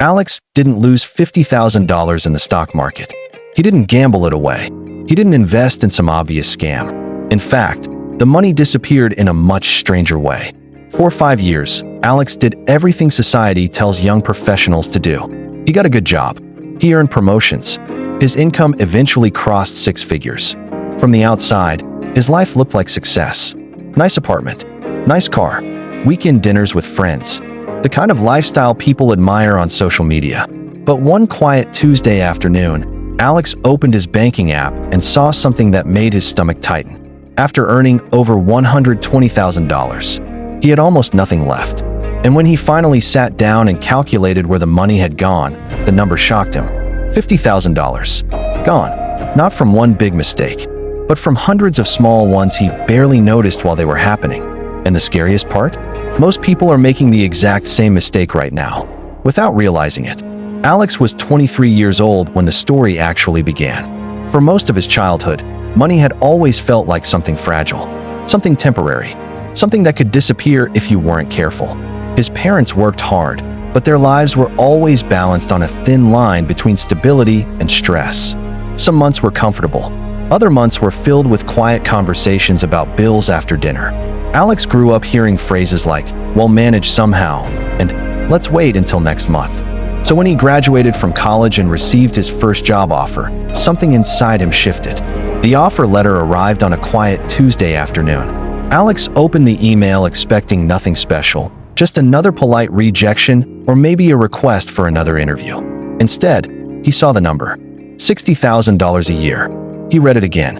Alex didn't lose $50,000 in the stock market. He didn't gamble it away. He didn't invest in some obvious scam. In fact, the money disappeared in a much stranger way. For 5 years, Alex did everything society tells young professionals to do. He got a good job. He earned promotions. His income eventually crossed 6 figures. From the outside, his life looked like success. Nice apartment, nice car, weekend dinners with friends, the kind of lifestyle people admire on social media. But one quiet Tuesday afternoon, Alex opened his banking app and saw something that made his stomach tighten. After earning over $120,000, he had almost nothing left. And when he finally sat down and calculated where the money had gone, the number shocked him. $50,000. Gone. Not from one big mistake, but from hundreds of small ones he barely noticed while they were happening. And the scariest part? Most people are making the exact same mistake right now, without realizing it. Alex was 23 years old when the story actually began. For most of his childhood, money had always felt like something fragile, something temporary, something that could disappear if you weren't careful. His parents worked hard, but their lives were always balanced on a thin line between stability and stress. Some months were comfortable. Other months were filled with quiet conversations about bills after dinner. Alex grew up hearing phrases like, "We'll manage somehow," and "Let's wait until next month." So when he graduated from college and received his first job offer, something inside him shifted. The offer letter arrived on a quiet Tuesday afternoon. Alex opened the email expecting nothing special, just another polite rejection or maybe a request for another interview. Instead, he saw the number, $60,000 a year. He read it again,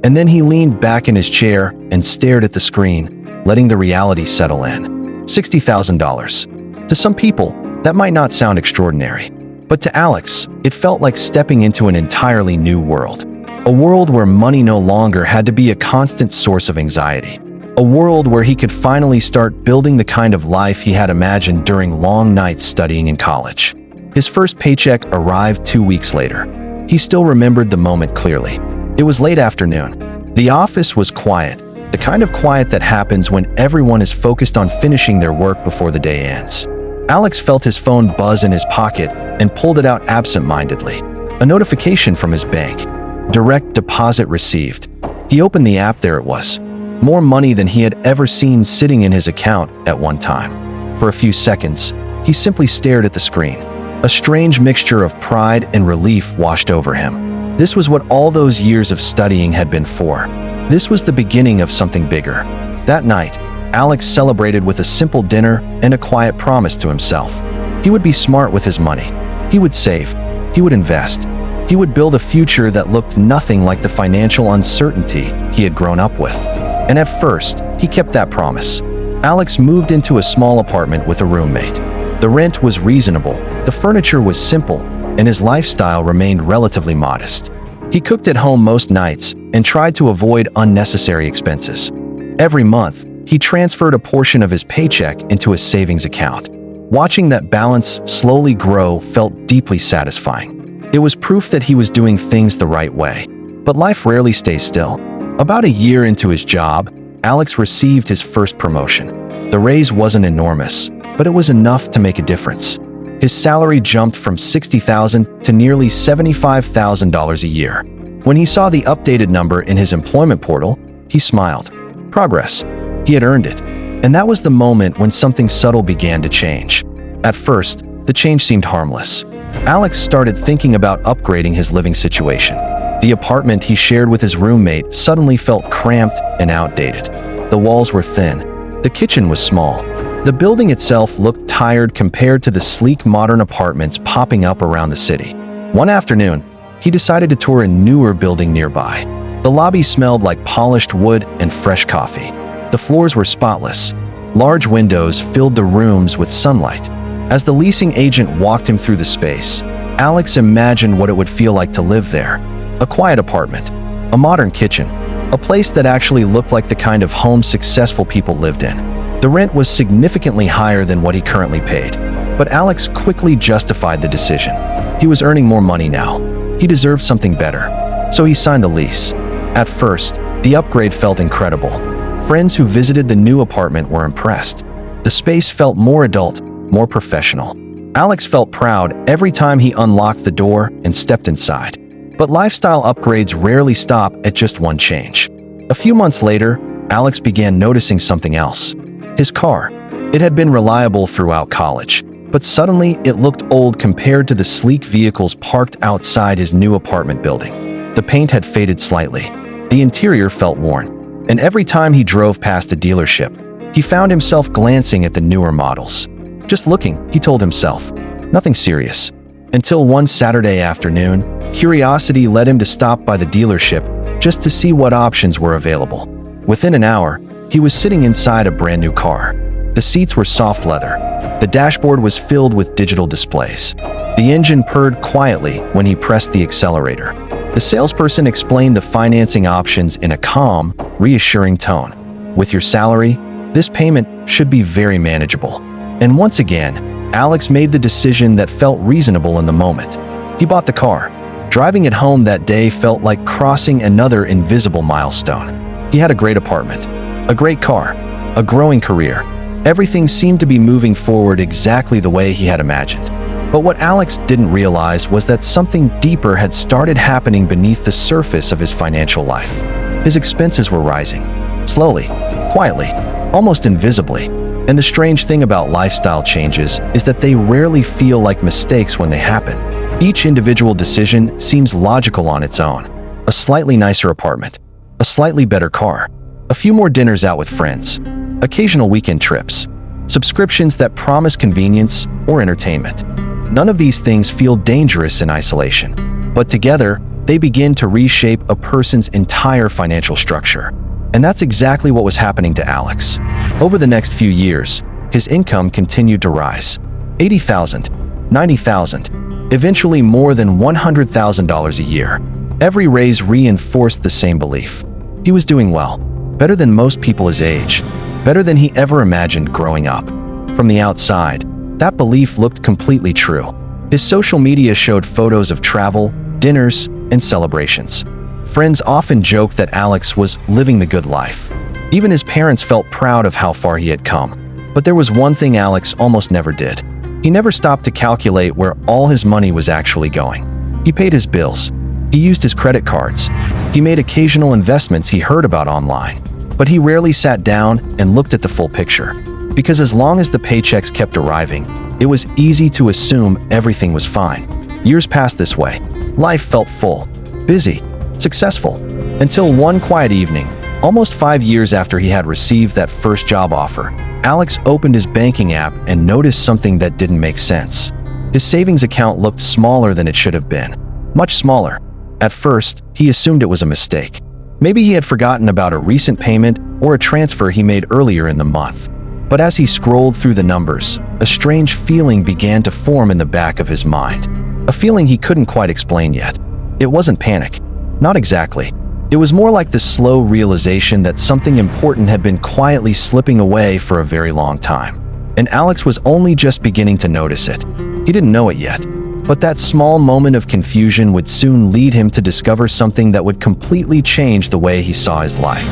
and then he leaned back in his chair and stared at the screen, letting the reality settle in. $60,000. To some people, that might not sound extraordinary, but to Alex, it felt like stepping into an entirely new world. A world where money no longer had to be a constant source of anxiety. A world where he could finally start building the kind of life he had imagined during long nights studying in college. His first paycheck arrived 2 weeks later. He still remembered the moment clearly. It was late afternoon. The office was quiet, the kind of quiet that happens when everyone is focused on finishing their work before the day ends. Alex felt his phone buzz in his pocket and pulled it out absent-mindedly. A notification from his bank. Direct deposit received. He opened the app. There it was. More money than he had ever seen sitting in his account at one time. For a few seconds, he simply stared at the screen. A strange mixture of pride and relief washed over him. This was what all those years of studying had been for. This was the beginning of something bigger. That night, Alex celebrated with a simple dinner and a quiet promise to himself. He would be smart with his money. He would save. He would invest. He would build a future that looked nothing like the financial uncertainty he had grown up with. And at first, he kept that promise. Alex moved into a small apartment with a roommate. The rent was reasonable, the furniture was simple, and his lifestyle remained relatively modest. He cooked at home most nights and tried to avoid unnecessary expenses. Every month, he transferred a portion of his paycheck into a savings account. Watching that balance slowly grow felt deeply satisfying. It was proof that he was doing things the right way. But life rarely stays still. About a year into his job, Alex received his first promotion. The raise wasn't enormous, but it was enough to make a difference. His salary jumped from $60,000 to nearly $75,000 a year. When he saw the updated number in his employment portal, he smiled. Progress. He had earned it. And that was the moment when something subtle began to change. At first, the change seemed harmless. Alex started thinking about upgrading his living situation. The apartment he shared with his roommate suddenly felt cramped and outdated. The walls were thin. The kitchen was small. The building itself looked tired compared to the sleek modern apartments popping up around the city. One afternoon, he decided to tour a newer building nearby. The lobby smelled like polished wood and fresh coffee. The floors were spotless. Large windows filled the rooms with sunlight. As the leasing agent walked him through the space, Alex imagined what it would feel like to live there. A quiet apartment, a modern kitchen, a place that actually looked like the kind of home successful people lived in. The rent was significantly higher than what he currently paid, but Alex quickly justified the decision. He was earning more money now. He deserved something better. So he signed the lease. At first, the upgrade felt incredible. Friends who visited the new apartment were impressed. The space felt more adult, more professional. Alex felt proud every time he unlocked the door and stepped inside. But lifestyle upgrades rarely stop at just one change. A few months later, Alex began noticing something else. His car. It had been reliable throughout college, but suddenly it looked old compared to the sleek vehicles parked outside his new apartment building. The paint had faded slightly. The interior felt worn. And every time he drove past a dealership, he found himself glancing at the newer models. Just looking, he told himself. Nothing serious. Until one Saturday afternoon, curiosity led him to stop by the dealership just to see what options were available. Within an hour, he was sitting inside a brand new car. The seats were soft leather. The dashboard was filled with digital displays. The engine purred quietly when he pressed the accelerator. The salesperson explained the financing options in a calm, reassuring tone. With your salary, this payment should be very manageable. And once again, Alex made the decision that felt reasonable in the moment. He bought the car. Driving it home that day felt like crossing another invisible milestone. He had a great apartment, a great car, a growing career. Everything seemed to be moving forward exactly the way he had imagined. But what Alex didn't realize was that something deeper had started happening beneath the surface of his financial life. His expenses were rising, slowly, quietly, almost invisibly. And the strange thing about lifestyle changes is that they rarely feel like mistakes when they happen. Each individual decision seems logical on its own. A slightly nicer apartment, a slightly better car, a few more dinners out with friends, occasional weekend trips, subscriptions that promise convenience or entertainment. None of these things feel dangerous in isolation, but together, they begin to reshape a person's entire financial structure. And that's exactly what was happening to Alex. Over the next few years, his income continued to rise. $80,000, $90,000, eventually more than $100,000 a year. Every raise reinforced the same belief. He was doing well, better than most people his age, better than he ever imagined growing up. From the outside, that belief looked completely true. His social media showed photos of travel, dinners, and celebrations. Friends often joked that Alex was living the good life. Even his parents felt proud of how far he had come. But there was one thing Alex almost never did. He never stopped to calculate where all his money was actually going. He paid his bills. He used his credit cards. He made occasional investments he heard about online. But he rarely sat down and looked at the full picture. Because as long as the paychecks kept arriving, it was easy to assume everything was fine. Years passed this way. Life felt full, busy, successful, until one quiet evening, almost 5 years after he had received that first job offer, Alex opened his banking app and noticed something that didn't make sense. His savings account looked smaller than it should have been, much smaller. At first, he assumed it was a mistake. Maybe he had forgotten about a recent payment or a transfer he made earlier in the month. But as he scrolled through the numbers, a strange feeling began to form in the back of his mind. A feeling he couldn't quite explain yet. It wasn't panic. Not exactly. It was more like the slow realization that something important had been quietly slipping away for a very long time. And Alex was only just beginning to notice it. He didn't know it yet. But that small moment of confusion would soon lead him to discover something that would completely change the way he saw his life.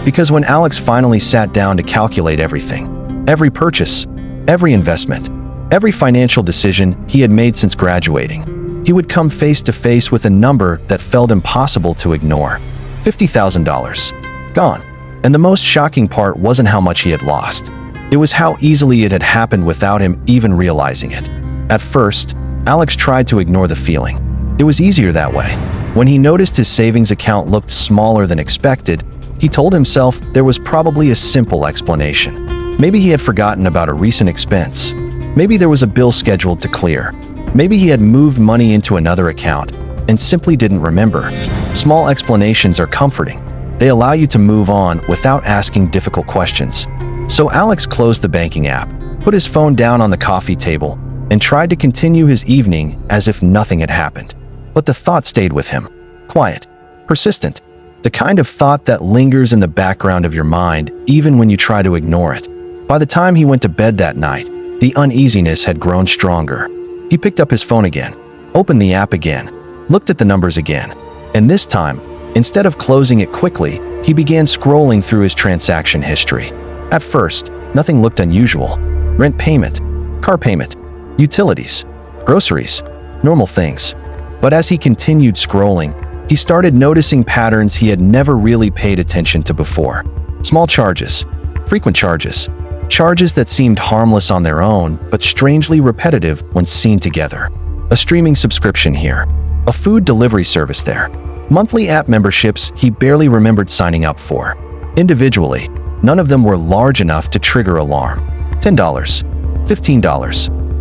Because when Alex finally sat down to calculate everything, every purchase, every investment, every financial decision he had made since graduating, he would come face to face with a number that felt impossible to ignore. $50,000. Gone. And the most shocking part wasn't how much he had lost. It was how easily it had happened without him even realizing it. At first, Alex tried to ignore the feeling. It was easier that way. When he noticed his savings account looked smaller than expected, he told himself there was probably a simple explanation. Maybe he had forgotten about a recent expense. Maybe there was a bill scheduled to clear. Maybe he had moved money into another account and simply didn't remember. Small explanations are comforting. They allow you to move on without asking difficult questions. So Alex closed the banking app, put his phone down on the coffee table, and tried to continue his evening as if nothing had happened. But the thought stayed with him. Quiet. Persistent. The kind of thought that lingers in the background of your mind even when you try to ignore it. By the time he went to bed that night, the uneasiness had grown stronger. He picked up his phone again, opened the app again, looked at the numbers again, and this time, instead of closing it quickly, he began scrolling through his transaction history. At first, nothing looked unusual. Rent payment, car payment, utilities, groceries, normal things. But as he continued scrolling, he started noticing patterns he had never really paid attention to before. Small charges, frequent charges, charges that seemed harmless on their own, but strangely repetitive when seen together. A streaming subscription here, a food delivery service there, monthly app memberships he barely remembered signing up for. Individually, none of them were large enough to trigger alarm. $10, $15,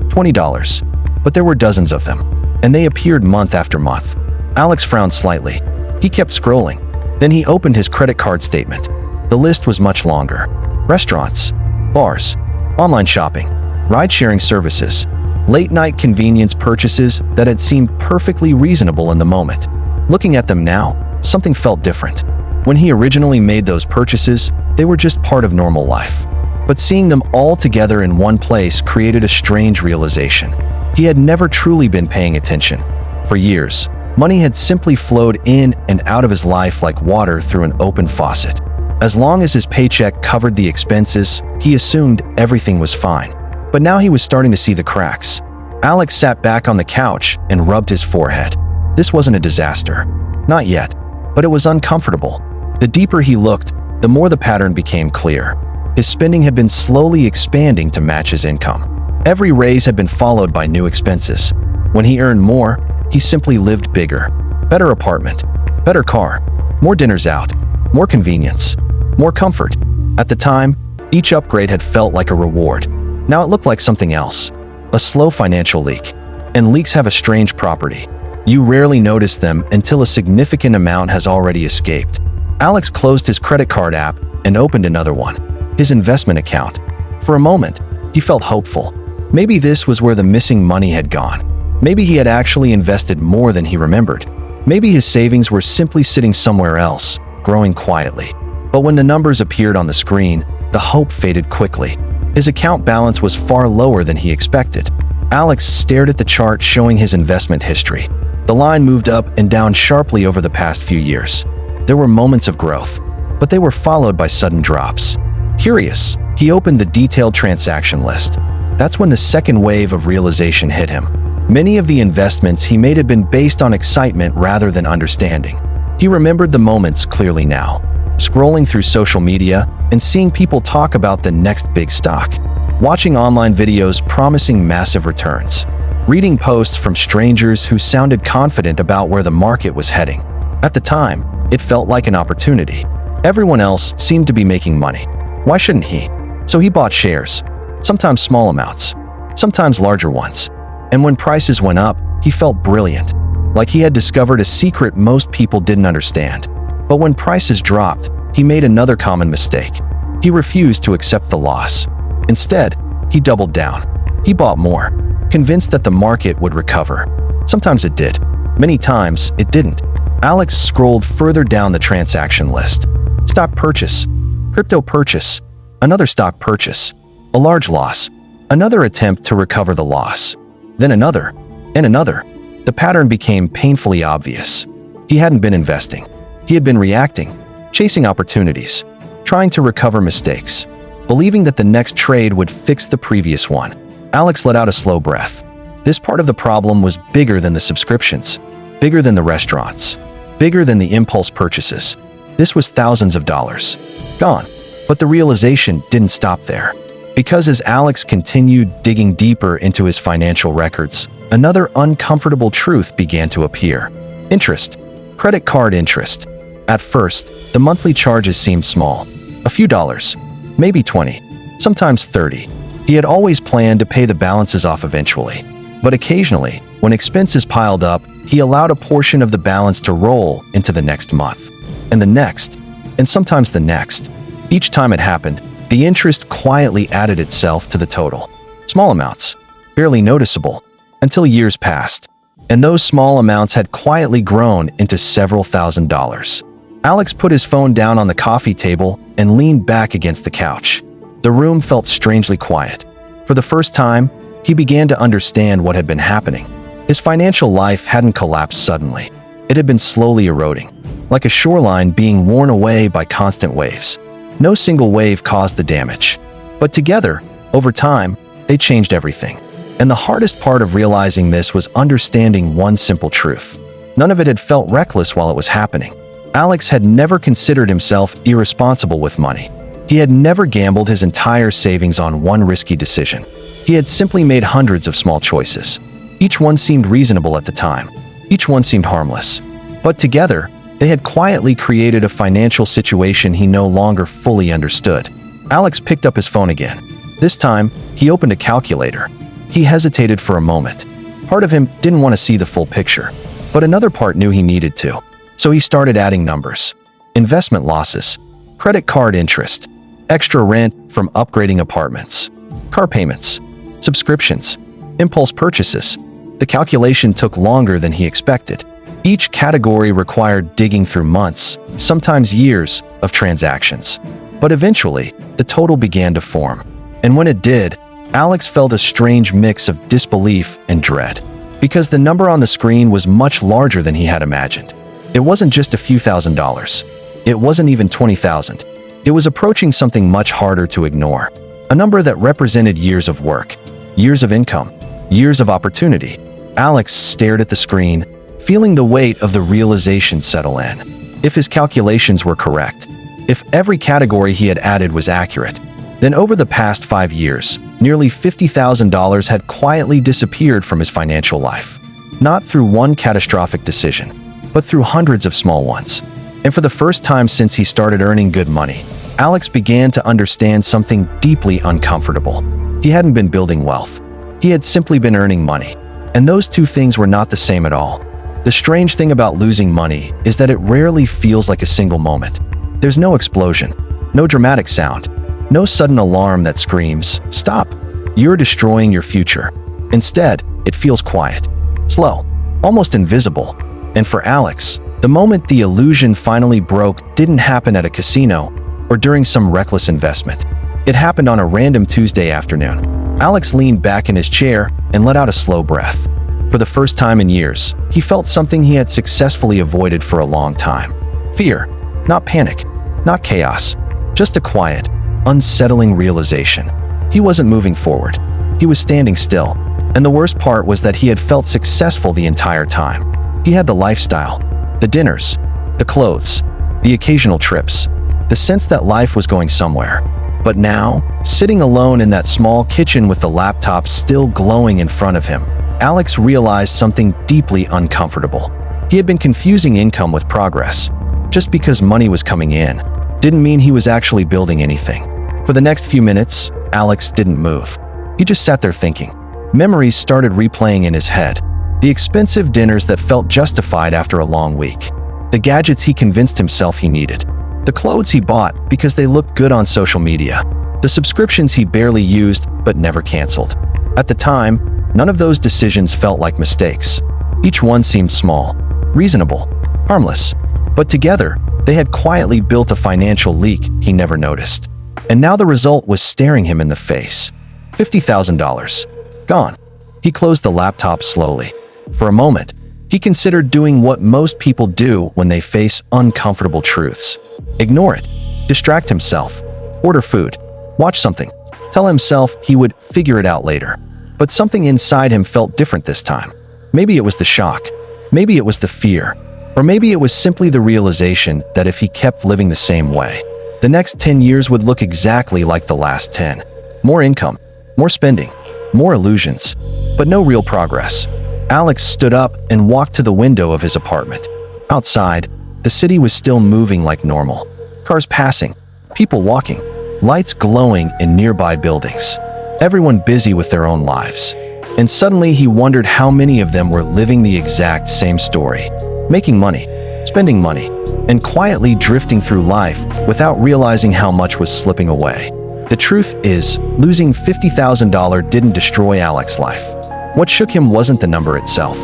$20, but there were dozens of them, and they appeared month after month. Alex frowned slightly. He kept scrolling. Then he opened his credit card statement. The list was much longer. Restaurants, bars, online shopping, ride-sharing services, late-night convenience purchases that had seemed perfectly reasonable in the moment. Looking at them now, something felt different. When he originally made those purchases, they were just part of normal life. But seeing them all together in one place created a strange realization. He had never truly been paying attention. For years, money had simply flowed in and out of his life like water through an open faucet. As long as his paycheck covered the expenses, he assumed everything was fine. But now he was starting to see the cracks. Alex sat back on the couch and rubbed his forehead. This wasn't a disaster. Not yet. But it was uncomfortable. The deeper he looked, the more the pattern became clear. His spending had been slowly expanding to match his income. Every raise had been followed by new expenses. When he earned more, he simply lived bigger. Better apartment, better car, more dinners out, more convenience, more comfort. At the time, each upgrade had felt like a reward. Now it looked like something else. A slow financial leak. And leaks have a strange property. You rarely notice them until a significant amount has already escaped. Alex closed his credit card app and opened another one, his investment account. For a moment, he felt hopeful. Maybe this was where the missing money had gone. Maybe he had actually invested more than he remembered. Maybe his savings were simply sitting somewhere else, growing quietly. But when the numbers appeared on the screen, the hope faded quickly. His account balance was far lower than he expected. Alex stared at the chart showing his investment history. The line moved up and down sharply over the past few years. There were moments of growth, but they were followed by sudden drops. Curious, he opened the detailed transaction list. That's when the second wave of realization hit him. Many of the investments he made had been based on excitement rather than understanding. He remembered the moments clearly now, scrolling through social media and seeing people talk about the next big stock, watching online videos promising massive returns, reading posts from strangers who sounded confident about where the market was heading. At the time, it felt like an opportunity. Everyone else seemed to be making money. Why shouldn't he? So he bought shares, sometimes small amounts, sometimes larger ones. And when prices went up, he felt brilliant, like he had discovered a secret most people didn't understand. But when prices dropped, he made another common mistake. He refused to accept the loss. Instead, he doubled down. He bought more, convinced that the market would recover. Sometimes it did. Many times, it didn't. Alex scrolled further down the transaction list. Stock purchase, crypto purchase, another stock purchase, a large loss, another attempt to recover the loss, then another, and another. The pattern became painfully obvious. He hadn't been investing. He had been reacting, chasing opportunities, trying to recover mistakes, believing that the next trade would fix the previous one. Alex let out a slow breath. This part of the problem was bigger than the subscriptions, bigger than the restaurants, bigger than the impulse purchases. This was thousands of dollars. Gone. But the realization didn't stop there. Because as Alex continued digging deeper into his financial records, another uncomfortable truth began to appear. Interest. Credit card interest. At first, the monthly charges seemed small. A few dollars. Maybe 20. Sometimes 30. He had always planned to pay the balances off eventually. But occasionally, when expenses piled up, he allowed a portion of the balance to roll into the next month, and the next, and sometimes the next. Each time it happened, the interest quietly added itself to the total. Small amounts, barely noticeable, until years passed, and those small amounts had quietly grown into several $1,000s. Alex put his phone down on the coffee table and leaned back against the couch. The room felt strangely quiet. For the first time, he began to understand what had been happening. His financial life hadn't collapsed suddenly. It had been slowly eroding, like a shoreline being worn away by constant waves. No single wave caused the damage, but together, over time, they changed everything. And the hardest part of realizing this was understanding one simple truth. None of it had felt reckless while it was happening. Alex had never considered himself irresponsible with money. He had never gambled his entire savings on one risky decision. He had simply made hundreds of small choices. Each one seemed reasonable at the time. Each one seemed harmless. But together, they had quietly created a financial situation he no longer fully understood. Alex picked up his phone again. This time, he opened a calculator. He hesitated for a moment. Part of him didn't want to see the full picture, but another part knew he needed to. So he started adding numbers. Investment losses, credit card interest, extra rent from upgrading apartments, car payments, subscriptions, impulse purchases. The calculation took longer than he expected. Each category required digging through months, sometimes years, of transactions. But eventually, the total began to form. And when it did, Alex felt a strange mix of disbelief and dread. Because the number on the screen was much larger than he had imagined. It wasn't just a few $1,000s. It wasn't even $20,000. It was approaching something much harder to ignore. A number that represented years of work, years of income, years of opportunity. Alex stared at the screen, feeling the weight of the realization settle in. If his calculations were correct, if every category he had added was accurate, then over the past 5 years, nearly $50,000 had quietly disappeared from his financial life. Not through one catastrophic decision, but through hundreds of small ones. And for the first time since he started earning good money, Alex began to understand something deeply uncomfortable. He hadn't been building wealth. He had simply been earning money. And those two things were not the same at all. The strange thing about losing money is that it rarely feels like a single moment. There's no explosion, no dramatic sound, no sudden alarm that screams, "Stop! You're destroying your future." Instead, it feels quiet, slow, almost invisible. And for Alex, the moment the illusion finally broke didn't happen at a casino or during some reckless investment. It happened on a random Tuesday afternoon. Alex leaned back in his chair and let out a slow breath. For the first time in years, he felt something he had successfully avoided for a long time. Fear, not panic, not chaos, just a quiet, unsettling realization. He wasn't moving forward. He was standing still. And the worst part was that he had felt successful the entire time. He had the lifestyle, the dinners, the clothes, the occasional trips, the sense that life was going somewhere. But now, sitting alone in that small kitchen with the laptop still glowing in front of him, Alex realized something deeply uncomfortable. He had been confusing income with progress. Just because money was coming in didn't mean he was actually building anything. For the next few minutes, Alex didn't move. He just sat there thinking. Memories started replaying in his head. The expensive dinners that felt justified after a long week. The gadgets he convinced himself he needed. The clothes he bought because they looked good on social media. The subscriptions he barely used but never canceled. At the time, none of those decisions felt like mistakes. Each one seemed small, reasonable, harmless. But together, they had quietly built a financial leak he never noticed. And now the result was staring him in the face. $50,000. Gone. He closed the laptop slowly. For a moment, he considered doing what most people do when they face uncomfortable truths. Ignore it. Distract himself. Order food. Watch something. Tell himself he would figure it out later. But something inside him felt different this time. Maybe it was the shock. Maybe it was the fear. Or maybe it was simply the realization that if he kept living the same way, the next 10 years would look exactly like the last 10. More income, more spending, more illusions, but no real progress. Alex stood up and walked to the window of his apartment. Outside, the city was still moving like normal. Cars passing, people walking, lights glowing in nearby buildings. Everyone busy with their own lives. And suddenly he wondered how many of them were living the exact same story. Making money, spending money, and quietly drifting through life without realizing how much was slipping away. The truth is, losing $50,000 didn't destroy Alex's life. What shook him wasn't the number itself.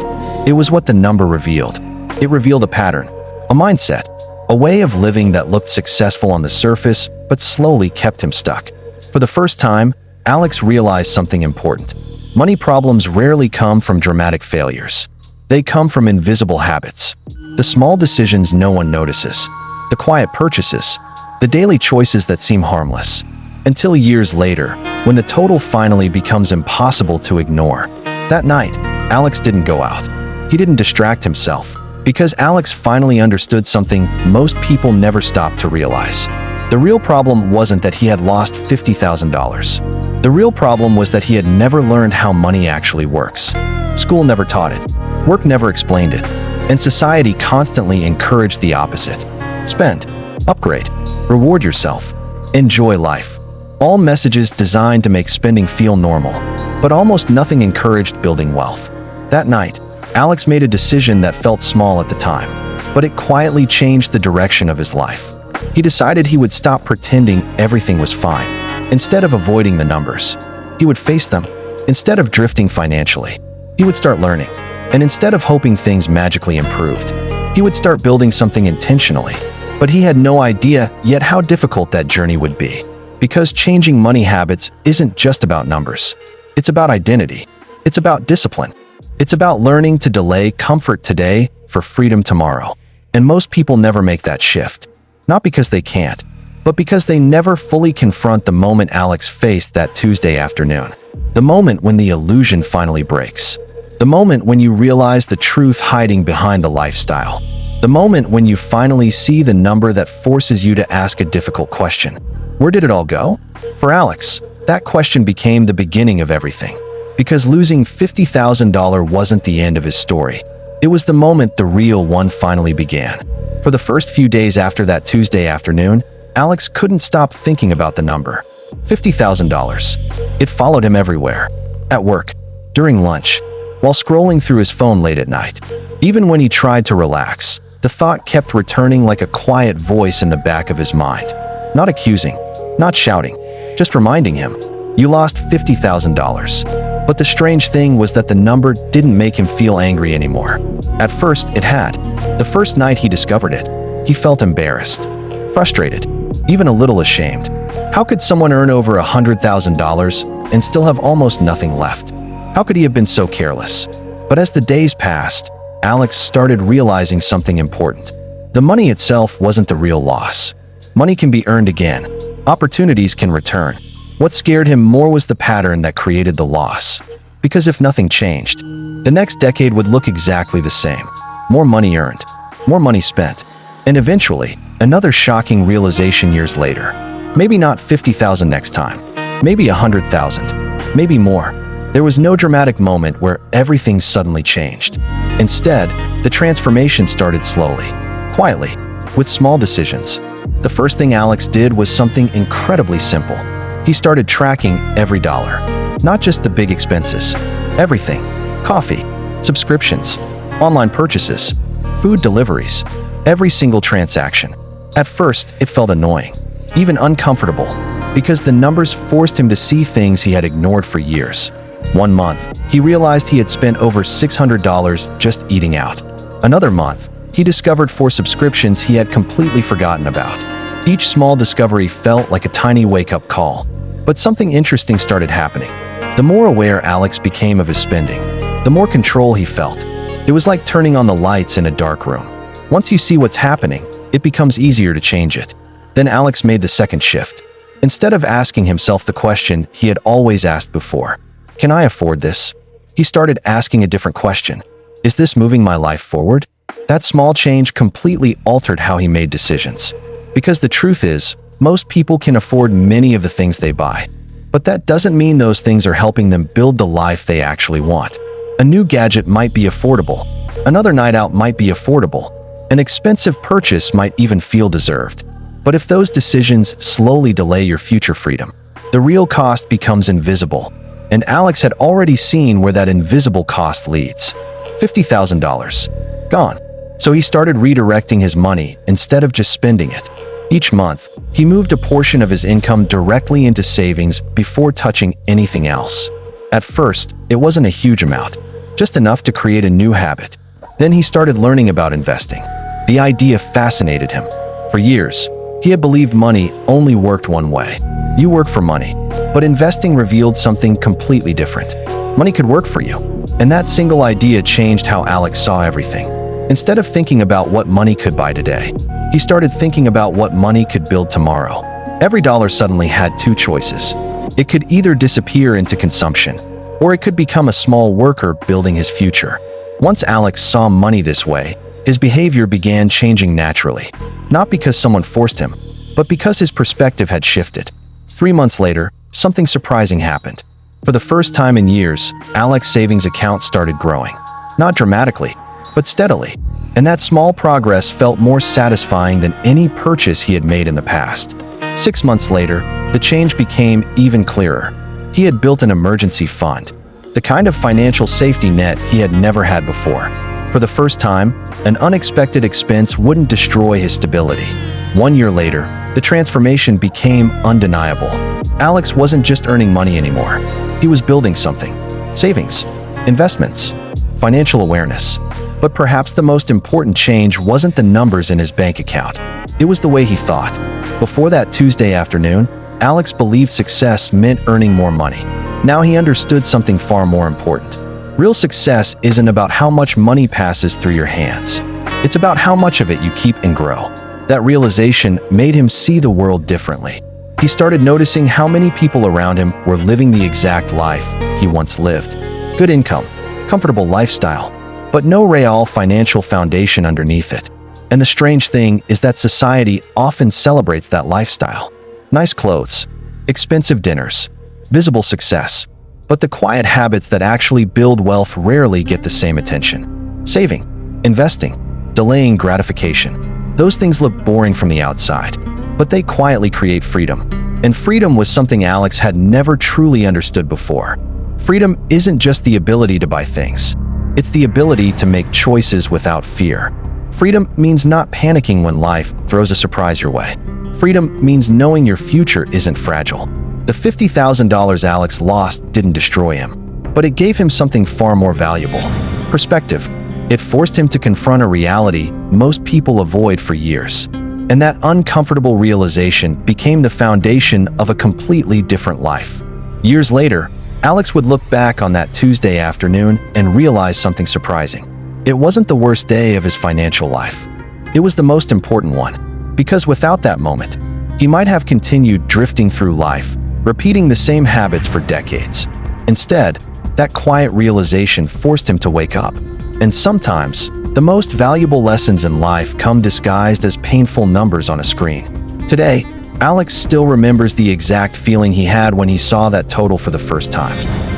It was what the number revealed. It revealed a pattern, a mindset, a way of living that looked successful on the surface but slowly kept him stuck. For the first time, Alex realized something important. Money problems rarely come from dramatic failures. They come from invisible habits. The small decisions no one notices. The quiet purchases. The daily choices that seem harmless. Until years later, when the total finally becomes impossible to ignore. That night, Alex didn't go out. He didn't distract himself, because Alex finally understood something most people never stop to realize. The real problem wasn't that he had lost $50,000. The real problem was that he had never learned how money actually works. School never taught it, work never explained it, and society constantly encouraged the opposite. Spend, upgrade, reward yourself, enjoy life. All messages designed to make spending feel normal, but almost nothing encouraged building wealth. That night, Alex made a decision that felt small at the time, but it quietly changed the direction of his life. He decided he would stop pretending everything was fine. Instead of avoiding the numbers, he would face them. Instead of drifting financially, he would start learning. And instead of hoping things magically improved, he would start building something intentionally. But he had no idea yet how difficult that journey would be. Because changing money habits isn't just about numbers. It's about identity. It's about discipline. It's about learning to delay comfort today for freedom tomorrow. And most people never make that shift. Not because they can't, but because they never fully confront the moment Alex faced that Tuesday afternoon. The moment when the illusion finally breaks. The moment when you realize the truth hiding behind the lifestyle. The moment when you finally see the number that forces you to ask a difficult question. Where did it all go? For Alex, that question became the beginning of everything. Because losing $50,000 wasn't the end of his story. It was the moment the real one finally began. For the first few days after that Tuesday afternoon, Alex couldn't stop thinking about the number. $50,000. It followed him everywhere. At work, during lunch, while scrolling through his phone late at night. Even when he tried to relax, the thought kept returning like a quiet voice in the back of his mind. Not accusing, not shouting, just reminding him, "You lost $50,000. But the strange thing was that the number didn't make him feel angry anymore. At first, it had. The first night he discovered it, he felt embarrassed, frustrated, even a little ashamed. How could someone earn over $100,000 and still have almost nothing left? How could he have been so careless? But as the days passed, Alex started realizing something important. The money itself wasn't the real loss. Money can be earned again. Opportunities can return. What scared him more was the pattern that created the loss. Because if nothing changed, the next decade would look exactly the same. More money earned, more money spent, and eventually, another shocking realization years later. Maybe not 50,000 next time, maybe 100,000, maybe more. There was no dramatic moment where everything suddenly changed. Instead, the transformation started slowly, quietly, with small decisions. The first thing Alex did was something incredibly simple. He started tracking every dollar. Not just the big expenses. Everything. Coffee, subscriptions, online purchases, food deliveries, every single transaction. At first, it felt annoying, even uncomfortable, because the numbers forced him to see things he had ignored for years. One month, he realized he had spent over $600 just eating out. Another month, he discovered 4 subscriptions he had completely forgotten about. Each small discovery felt like a tiny wake-up call. But something interesting started happening. The more aware Alex became of his spending, the more control he felt. It was like turning on the lights in a dark room. Once you see what's happening, it becomes easier to change it. Then Alex made the second shift. Instead of asking himself the question he had always asked before, "Can I afford this?" he started asking a different question. "Is this moving my life forward?" That small change completely altered how he made decisions. Because the truth is, most people can afford many of the things they buy. But that doesn't mean those things are helping them build the life they actually want. A new gadget might be affordable. Another night out might be affordable. An expensive purchase might even feel deserved. But if those decisions slowly delay your future freedom, the real cost becomes invisible. And Alex had already seen where that invisible cost leads. $50,000. Gone. So he started redirecting his money instead of just spending it. Each month, he moved a portion of his income directly into savings before touching anything else. At first, it wasn't a huge amount, just enough to create a new habit. Then he started learning about investing. The idea fascinated him. For years, he had believed money only worked one way. You work for money. But investing revealed something completely different. Money could work for you. And that single idea changed how Alex saw everything. Instead of thinking about what money could buy today, he started thinking about what money could build tomorrow. Every dollar suddenly had two choices. It could either disappear into consumption, or it could become a small worker building his future. Once Alex saw money this way, his behavior began changing naturally, not because someone forced him, but because his perspective had shifted. 3 months later, something surprising happened. For the first time in years, Alex's savings account started growing. Not dramatically, but steadily. And that small progress felt more satisfying than any purchase he had made in the past. 6 months later, the change became even clearer. He had built an emergency fund, the kind of financial safety net he had never had before. For the first time, an unexpected expense wouldn't destroy his stability. 1 year later, the transformation became undeniable. Alex wasn't just earning money anymore. He was building something. Savings, investments, financial awareness. But perhaps the most important change wasn't the numbers in his bank account. It was the way he thought. Before that Tuesday afternoon, Alex believed success meant earning more money. Now he understood something far more important. Real success isn't about how much money passes through your hands. It's about how much of it you keep and grow. That realization made him see the world differently. He started noticing how many people around him were living the exact life he once lived. Good income, comfortable lifestyle, but no real financial foundation underneath it. And the strange thing is that society often celebrates that lifestyle. Nice clothes, expensive dinners, visible success. But the quiet habits that actually build wealth rarely get the same attention. Saving, investing, delaying gratification. Those things look boring from the outside, but they quietly create freedom. And freedom was something Alex had never truly understood before. Freedom isn't just the ability to buy things. It's the ability to make choices without fear. Freedom means not panicking when life throws a surprise your way. Freedom means knowing your future isn't fragile. The $50,000 Alex lost didn't destroy him, but it gave him something far more valuable: perspective. It forced him to confront a reality most people avoid for years. And that uncomfortable realization became the foundation of a completely different life. Years later, Alex would look back on that Tuesday afternoon and realize something surprising. It wasn't the worst day of his financial life. It was the most important one, because without that moment, he might have continued drifting through life, repeating the same habits for decades. Instead, that quiet realization forced him to wake up. And sometimes, the most valuable lessons in life come disguised as painful numbers on a screen. Today, Alex still remembers the exact feeling he had when he saw that total for the first time.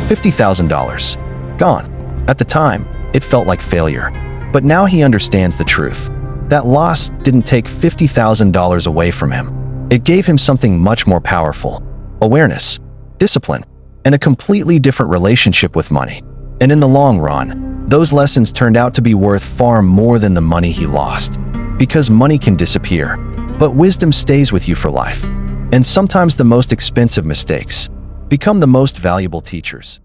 $50,000. Gone. At the time, it felt like failure. But now he understands the truth. That loss didn't take $50,000 away from him. It gave him something much more powerful: awareness, discipline, and a completely different relationship with money. And in the long run, those lessons turned out to be worth far more than the money he lost. Because money can disappear, but wisdom stays with you for life. And sometimes the most expensive mistakes become the most valuable teachers.